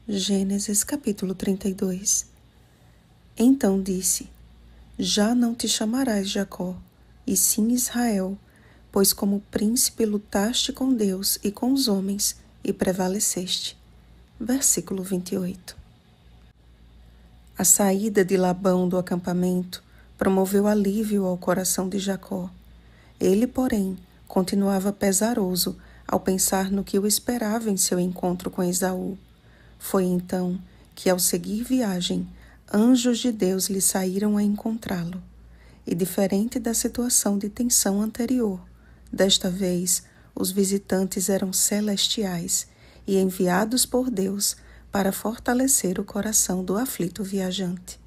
Gênesis capítulo 32. Então disse: Já não te chamarás Jacó, e sim Israel, pois como príncipe lutaste com Deus e com os homens, e prevaleceste. Versículo 28. A saída de Labão do acampamento promoveu alívio ao coração de Jacó. Ele, porém, continuava pesaroso ao pensar no que o esperava em seu encontro com Esaú. Foi então que, ao seguir viagem, anjos de Deus lhe saíram a encontrá-lo. E diferente da situação de tensão anterior, desta vez os visitantes eram celestiais e enviados por Deus para fortalecer o coração do aflito viajante.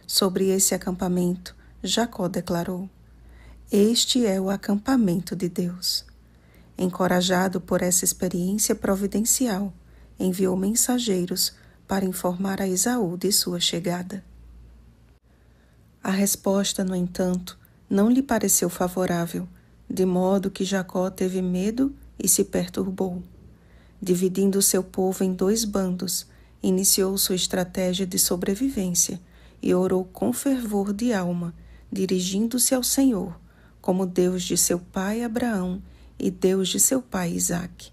Sobre esse acampamento, Jacó declarou: Este é o acampamento de Deus. Encorajado por essa experiência providencial, enviou mensageiros para informar a Esaú de sua chegada. A resposta, no entanto, não lhe pareceu favorável, de modo que Jacó teve medo e se perturbou. Dividindo seu povo em 2 bandos, iniciou sua estratégia de sobrevivência e orou com fervor de alma, dirigindo-se ao Senhor, como Deus de seu pai Abraão e Deus de seu pai Isaque.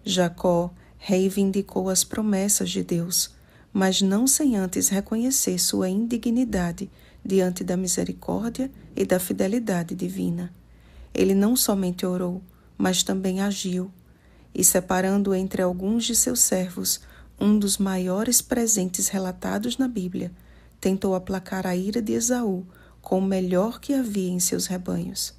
Jacó reivindicou as promessas de Deus, mas não sem antes reconhecer sua indignidade diante da misericórdia e da fidelidade divina. Ele não somente orou, mas também agiu, e separando entre alguns de seus servos um dos maiores presentes relatados na Bíblia, tentou aplacar a ira de Esaú com o melhor que havia em seus rebanhos.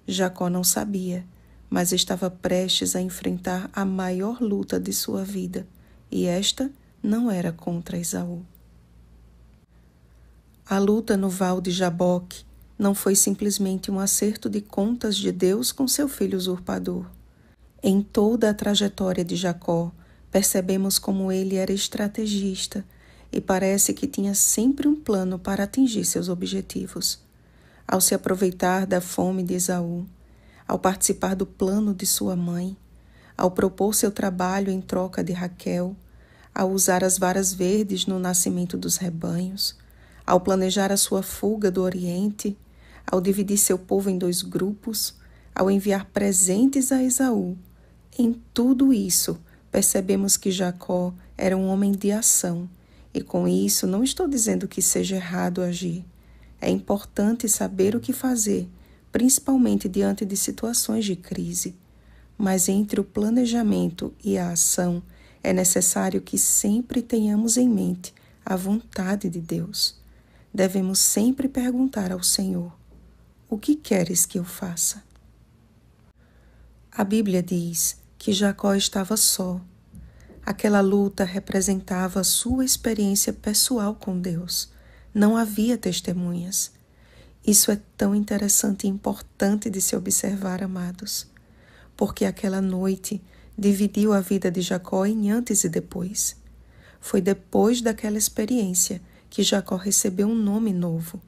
Jacó não sabia, mas estava prestes a enfrentar a maior luta de sua vida, e esta não era contra Esaú. A luta no val de Jaboque não foi simplesmente um acerto de contas de Deus com seu filho usurpador. Em toda a trajetória de Jacó, percebemos como ele era estrategista e parece que tinha sempre um plano para atingir seus objetivos. Ao se aproveitar da fome de Esaú, ao participar do plano de sua mãe, ao propor seu trabalho em troca de Raquel, ao usar as varas verdes no nascimento dos rebanhos, ao planejar a sua fuga do Oriente, ao dividir seu povo em 2 grupos, ao enviar presentes a Esaú, em tudo isso percebemos que Jacó era um homem de ação, e com isso não estou dizendo que seja errado agir. É importante saber o que fazer, principalmente diante de situações de crise. Mas entre o planejamento e a ação, é necessário que sempre tenhamos em mente a vontade de Deus. Devemos sempre perguntar ao Senhor: o que queres que eu faça? A Bíblia diz que Jacó estava só. Aquela luta representava a sua experiência pessoal com Deus. Não havia testemunhas. Isso é tão interessante e importante de se observar, amados, porque aquela noite dividiu a vida de Jacó em antes e depois. Foi depois daquela experiência que Jacó recebeu um nome novo.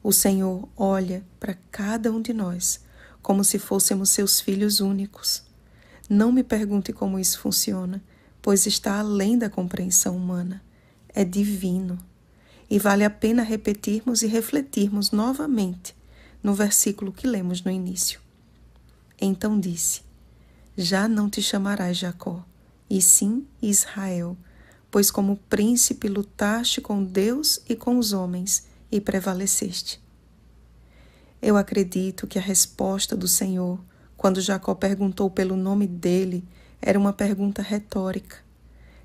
O Senhor olha para cada um de nós como se fôssemos seus filhos únicos. Não me pergunte como isso funciona, pois está além da compreensão humana. É divino. E vale a pena repetirmos e refletirmos novamente no versículo que lemos no início. Então disse: Já não te chamarás Jacó, e sim Israel, pois como príncipe lutaste com Deus e com os homens, e prevaleceste. Eu acredito que a resposta do Senhor, quando Jacó perguntou pelo nome dele, era uma pergunta retórica.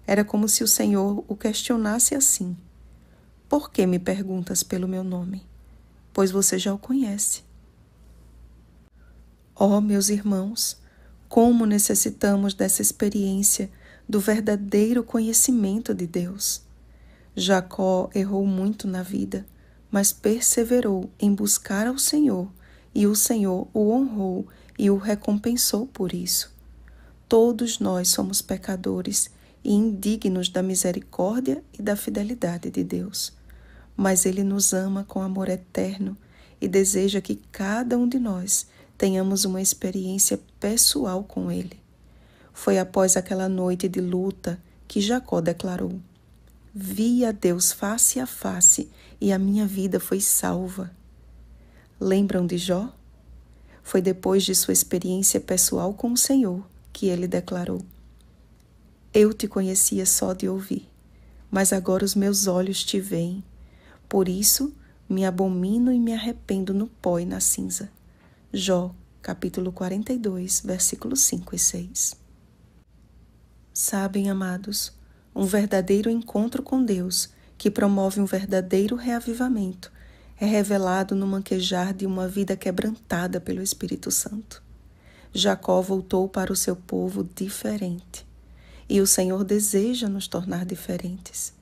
Era como se o Senhor o questionasse assim: Por que me perguntas pelo meu nome? Pois você já o conhece. Oh, meus irmãos, como necessitamos dessa experiência do verdadeiro conhecimento de Deus. Jacó errou muito na vida, mas perseverou em buscar ao Senhor, e o Senhor o honrou e o recompensou por isso. Todos nós somos pecadores e indignos da misericórdia e da fidelidade de Deus. Mas Ele nos ama com amor eterno e deseja que cada um de nós tenhamos uma experiência pessoal com Ele. Foi após aquela noite de luta que Jacó declarou: Vi a Deus face a face e a minha vida foi salva. Lembram de Jó? Foi depois de sua experiência pessoal com o Senhor que ele declarou: Eu te conhecia só de ouvir, mas agora os meus olhos te veem. Por isso, me abomino e me arrependo no pó e na cinza. Jó, capítulo 42, versículos 5 e 6. Sabem, amados, um verdadeiro encontro com Deus, que promove um verdadeiro reavivamento, é revelado no manquejar de uma vida quebrantada pelo Espírito Santo. Jacó voltou para o seu povo diferente. E o Senhor deseja nos tornar diferentes,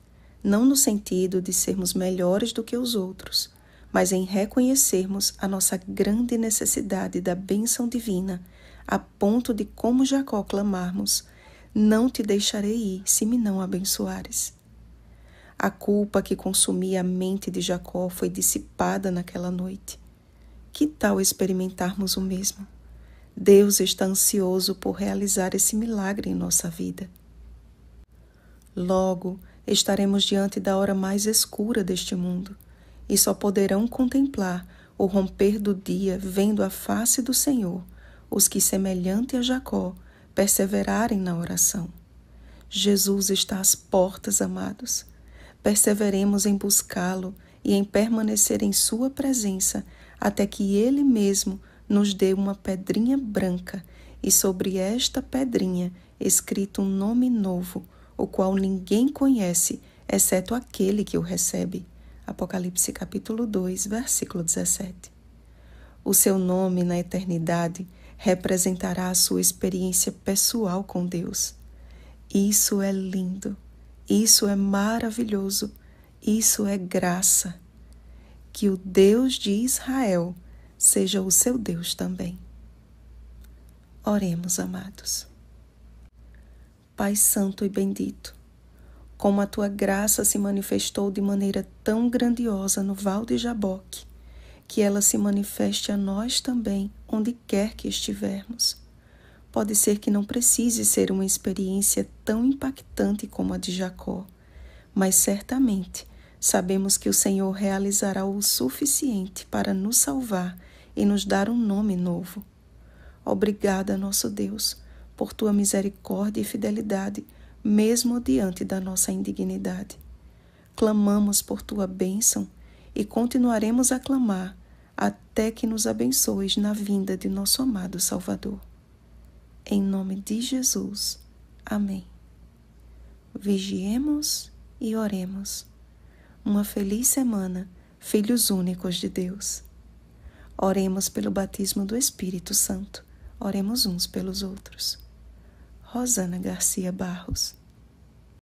não no sentido de sermos melhores do que os outros, mas em reconhecermos a nossa grande necessidade da bênção divina, a ponto de, como Jacó, clamarmos: Não te deixarei ir se me não abençoares. A culpa que consumia a mente de Jacó foi dissipada naquela noite. Que tal experimentarmos o mesmo? Deus está ansioso por realizar esse milagre em nossa vida. Logo, estaremos diante da hora mais escura deste mundo, e só poderão contemplar o romper do dia vendo a face do Senhor os que, semelhante a Jacó, perseverarem na oração. Jesus está às portas, amados. Perseveremos em buscá-lo e em permanecer em sua presença até que ele mesmo nos dê uma pedrinha branca e sobre esta pedrinha escrito um nome novo, o qual ninguém conhece, exceto aquele que o recebe. Apocalipse capítulo 2, versículo 17. O seu nome na eternidade representará a sua experiência pessoal com Deus. Isso é lindo, isso é maravilhoso, isso é graça. Que o Deus de Israel seja o seu Deus também. Oremos, amados. Pai Santo e bendito, como a tua graça se manifestou de maneira tão grandiosa no Val de Jaboque, que ela se manifeste a nós também, onde quer que estivermos. Pode ser que não precise ser uma experiência tão impactante como a de Jacó, mas certamente sabemos que o Senhor realizará o suficiente para nos salvar e nos dar um nome novo. Obrigada, nosso Deus, por tua misericórdia e fidelidade, mesmo diante da nossa indignidade. Clamamos por tua bênção e continuaremos a clamar até que nos abençoes na vinda de nosso amado Salvador. Em nome de Jesus. Amém. Vigiemos e oremos. Uma feliz semana, filhos únicos de Deus. Oremos pelo batismo do Espírito Santo. Oremos uns pelos outros. Rosana Garcia Barros.